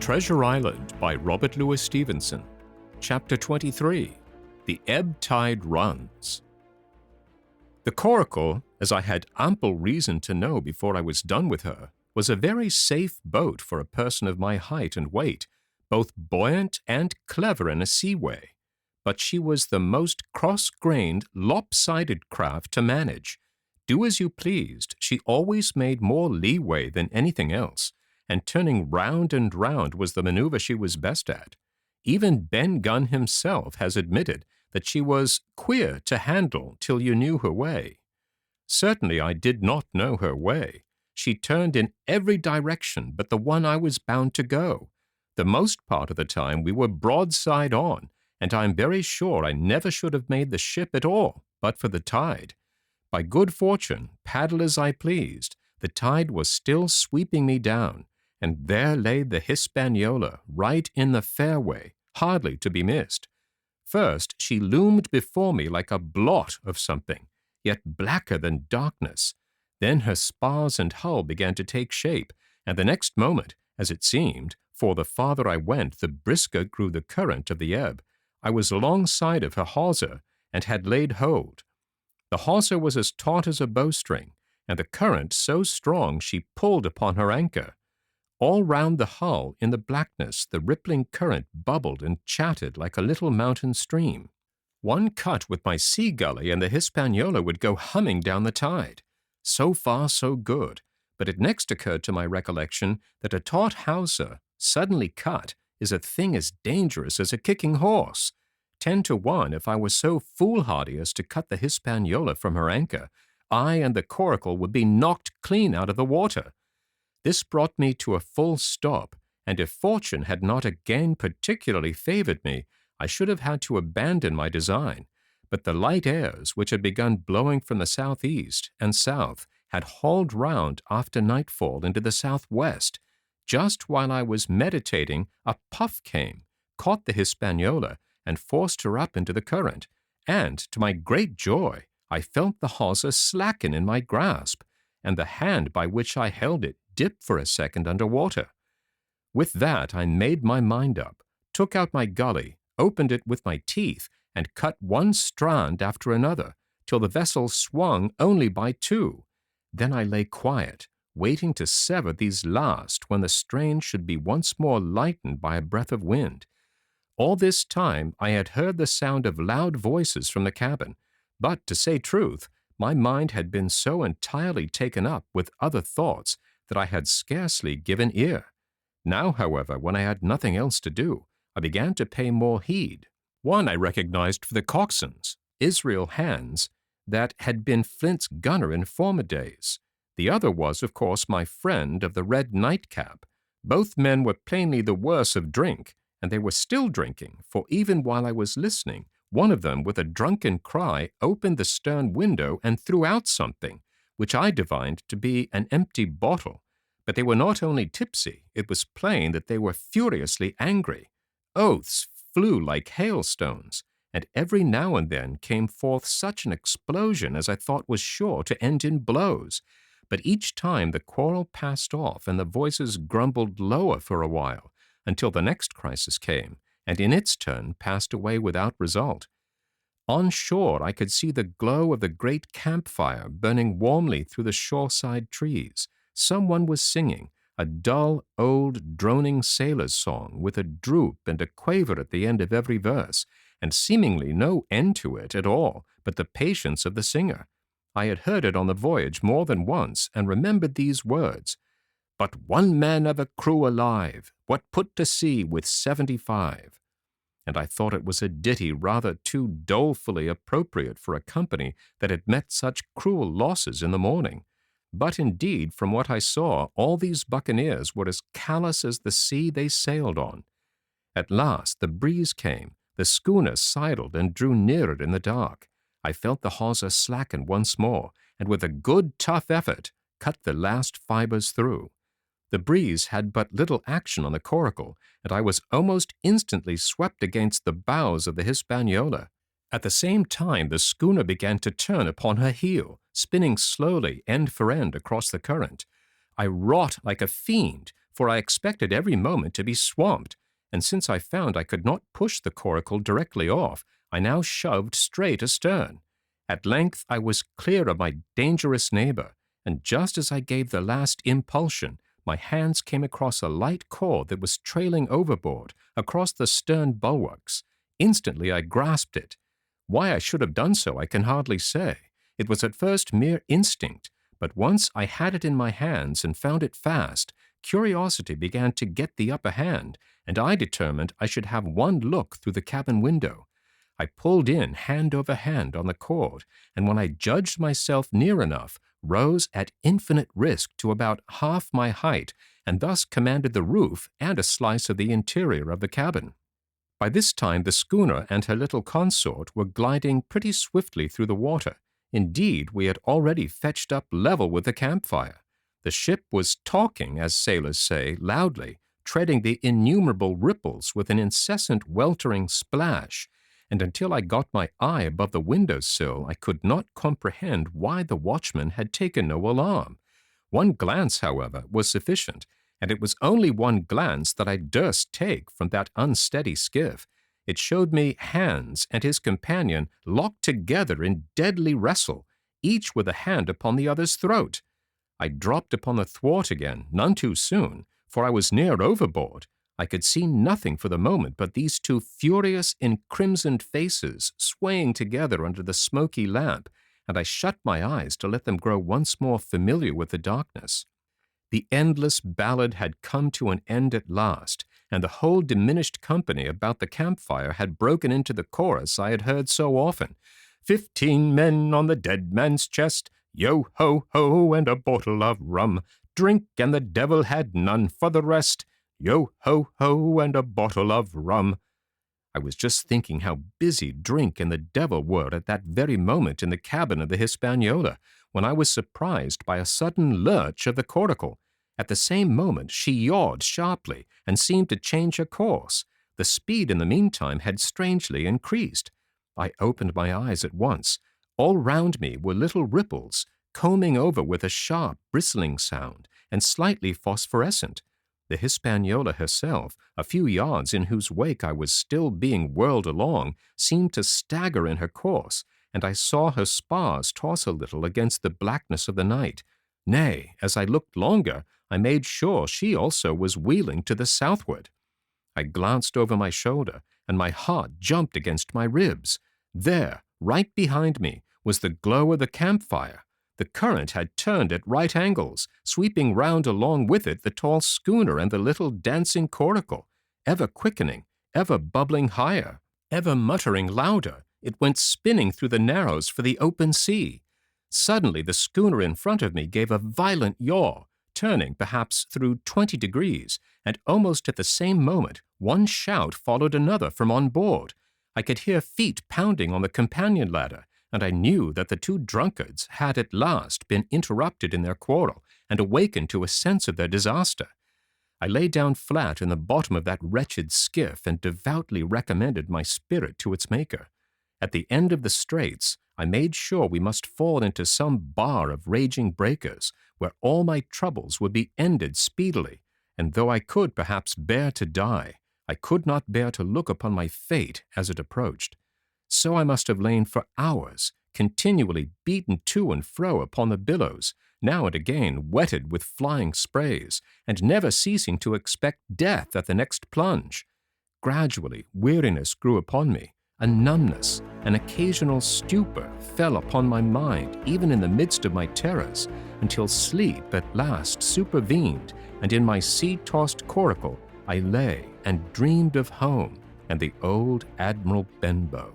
Treasure Island by Robert Louis Stevenson. Chapter 23. The Ebb-Tide Runs. The Coracle, as I had ample reason to know before I was done with her, was a very safe boat for a person of my height and weight, both buoyant and clever in a seaway. But she was the most cross-grained, lopsided craft to manage. Do as you pleased, she always made more leeway than anything else, and turning round and round was the maneuver she was best at. Even Ben Gunn himself has admitted that she was queer to handle till you knew her way. Certainly I did not know her way. She turned in every direction but the one I was bound to go. The most part of the time we were broadside on, and I am very sure I never should have made the ship at all, but for the tide. By good fortune, paddle as I pleased, the tide was still sweeping me down, and there lay the Hispaniola right in the fairway, hardly to be missed. First, she loomed before me like a blot of something, yet blacker than darkness. Then her spars and hull began to take shape, and the next moment, as it seemed, for the farther I went, the brisker grew the current of the ebb, I was alongside of her hawser, and had laid hold. The hawser was as taut as a bowstring, and the current so strong she pulled upon her anchor. All round the hull, in the blackness, the rippling current bubbled and chattered like a little mountain stream. One cut with my sea gully and the Hispaniola would go humming down the tide. So far, so good, but it next occurred to my recollection that a taut hawser, suddenly cut, is a thing as dangerous as a kicking horse. 10 to 1, if I was so foolhardy as to cut the Hispaniola from her anchor, I and the Coracle would be knocked clean out of the water. This brought me to a full stop, and if fortune had not again particularly favored me, I should have had to abandon my design. But the light airs, which had begun blowing from the southeast and south, had hauled round after nightfall into the southwest. Just while I was meditating, a puff came, caught the Hispaniola, and forced her up into the current, and, to my great joy, I felt the hawser slacken in my grasp, and the hand by which I held it dip for a second under water. With that I made my mind up, took out my gully, opened it with my teeth, and cut one strand after another, till the vessel swung only by 2. Then I lay quiet, waiting to sever these last when the strain should be once more lightened by a breath of wind. All this time I had heard the sound of loud voices from the cabin, but, to say truth, my mind had been so entirely taken up with other thoughts that I had scarcely given ear. Now, however, when I had nothing else to do, I began to pay more heed. One I recognized for the coxswain's, Israel Hands, that had been Flint's gunner in former days. The other was, of course, my friend of the red nightcap. Both men were plainly the worse of drink, and they were still drinking, for even while I was listening, one of them, with a drunken cry, opened the stern window and threw out something, which I divined to be an empty bottle. But they were not only tipsy, it was plain that they were furiously angry. Oaths flew like hailstones, and every now and then came forth such an explosion as I thought was sure to end in blows. But each time the quarrel passed off and the voices grumbled lower for a while, until the next crisis came, and in its turn passed away without result. On shore I could see the glow of the great campfire burning warmly through the shoreside trees. Someone was singing, a dull, old, droning sailor's song with a droop and a quaver at the end of every verse, and seemingly no end to it at all but the patience of the singer. I had heard it on the voyage more than once, and remembered these words, "But one man of a crew alive, what put to sea with 75?" And I thought it was a ditty rather too dolefully appropriate for a company that had met such cruel losses in the morning. But indeed, from what I saw, all these buccaneers were as callous as the sea they sailed on. At last the breeze came, the schooner sidled and drew nearer in the dark. I felt the hawser slacken once more, and with a good tough effort, cut the last fibers through. The breeze had but little action on the Coracle, and I was almost instantly swept against the bows of the Hispaniola. At the same time the schooner began to turn upon her heel, spinning slowly end for end across the current. I wrought like a fiend, for I expected every moment to be swamped, and since I found I could not push the coracle directly off, I now shoved straight astern. At length I was clear of my dangerous neighbor, and just as I gave the last impulsion, my hands came across a light cord that was trailing overboard across the stern bulwarks. Instantly I grasped it. Why I should have done so I can hardly say. It was at first mere instinct, but once I had it in my hands and found it fast, curiosity began to get the upper hand, and I determined I should have one look through the cabin window. I pulled in hand over hand on the cord, and when I judged myself near enough, rose at infinite risk to about half my height, and thus commanded the roof and a slice of the interior of the cabin. By this time the schooner and her little consort were gliding pretty swiftly through the water. Indeed, we had already fetched up level with the campfire. The ship was talking, as sailors say, loudly, treading the innumerable ripples with an incessant weltering splash, and until I got my eye above the window-sill, I could not comprehend why the watchman had taken no alarm. One glance, however, was sufficient, and it was only one glance that I durst take from that unsteady skiff. It showed me Hans and his companion locked together in deadly wrestle, each with a hand upon the other's throat. I dropped upon the thwart again, none too soon, for I was near overboard. I could see nothing for the moment but these two furious, encrimsoned faces swaying together under the smoky lamp, and I shut my eyes to let them grow once more familiar with the darkness. The endless ballad had come to an end at last, and the whole diminished company about the campfire had broken into the chorus I had heard so often. 15 men on the dead man's chest, yo-ho-ho, and a bottle of rum. Drink, and the devil had none for the rest. Yo-ho-ho, and a bottle of rum. I was just thinking how busy drink and the devil were at that very moment in the cabin of the Hispaniola, when I was surprised by a sudden lurch of the coracle. At the same moment she yawed sharply and seemed to change her course. The speed in the meantime had strangely increased. I opened my eyes at once. All round me were little ripples, combing over with a sharp, bristling sound, and slightly phosphorescent. The Hispaniola herself, a few yards in whose wake I was still being whirled along, seemed to stagger in her course, and I saw her spars toss a little against the blackness of the night. Nay, as I looked longer, I made sure she also was wheeling to the southward. I glanced over my shoulder, and my heart jumped against my ribs. There, right behind me, was the glow of the campfire. The current had turned at right angles, sweeping round along with it the tall schooner and the little dancing coracle. Ever quickening, ever bubbling higher, ever muttering louder, it went spinning through the narrows for the open sea. Suddenly the schooner in front of me gave a violent yaw, turning perhaps through 20 degrees, and almost at the same moment one shout followed another from on board. I could hear feet pounding on the companion ladder, and I knew that the two drunkards had at last been interrupted in their quarrel and awakened to a sense of their disaster. I lay down flat in the bottom of that wretched skiff and devoutly recommended my spirit to its Maker. At the end of the straits, I made sure we must fall into some bar of raging breakers, where all my troubles would be ended speedily, and though I could perhaps bear to die, I could not bear to look upon my fate as it approached. So I must have lain for hours, continually beaten to and fro upon the billows, now and again wetted with flying sprays, and never ceasing to expect death at the next plunge. Gradually weariness grew upon me, a numbness, an occasional stupor fell upon my mind even in the midst of my terrors, until sleep at last supervened, and in my sea-tossed coracle I lay and dreamed of home and the old Admiral Benbow.